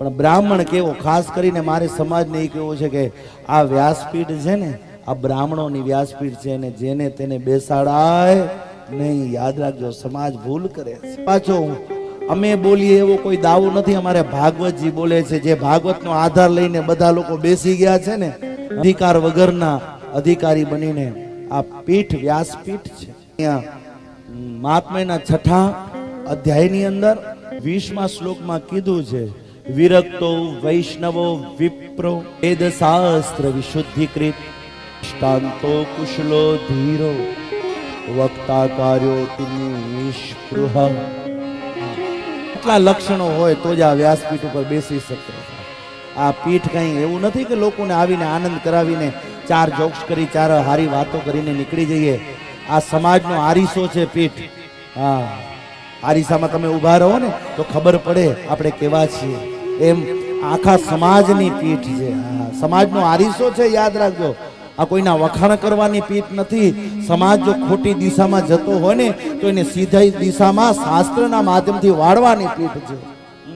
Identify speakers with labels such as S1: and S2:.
S1: પણ બ્રાહ્મણ કેવો, ખાસ કરીને મારે સમાજને એ કેવું છે કે આ વ્યાસપીઠ છે ને, આ બ્રાહ્મણોની વ્યાસપીઠ છે, ને જેને તેને બેસાડાય નહીં. યાદ રાખજો, સમાજ ભૂલ કરે છે. પાછો અમે બોલીએ એવો કોઈ દાવો નથી. અમારે ભાગવતજી બોલે છે, જે ભાગવતનો આધાર લઈને બધા લોકો બેસી ગયા છે ને, અધિકાર વગરના અધિકારી બનીને. આ પીઠ વ્યાસપીઠ છે. અહીંયા મહાત્માના 6થા અધ્યાયની અંદર 20મા શ્લોકમાં કીધું છે, વિરક્તો વૈષ્ણવો વિપ્રો વેદ શાસ્ત્ર વિશુદ્ધિકૃત ષ્ટાંતો કુશલો ધીરો વક્તા કાર્યો નિષ્પૃહ. એટલા લક્ષણો હોય તો જ આ વ્યાસપીઠ ઉપર બેસી શકે. આ પીઠ કઈ એવું નથી કે લોકોને આવીને આનંદ કરાવીને 4 જોક્સ કરી 4 હારી વાતો કરીને નીકળી જઈએ. આ સમાજનો આરીસો છે પીઠ. હા, આરીસામાં તમે ઊભા રહો ને તો ખબર પડે આપણે કેવા છીએ. એમ આખા સમાજની પીઠ છે. હા, સમાજનો આરીસો છે, યાદ રાખજો. આ કોઈના વખાણ કરવાની પીઠ નથી. સમાજ જો ખોટી દિશામાં જતો હોય ને તો એને સીધી દિશામાં શાસ્ત્રના માધ્યમથી વાળવાની પીઠ છે.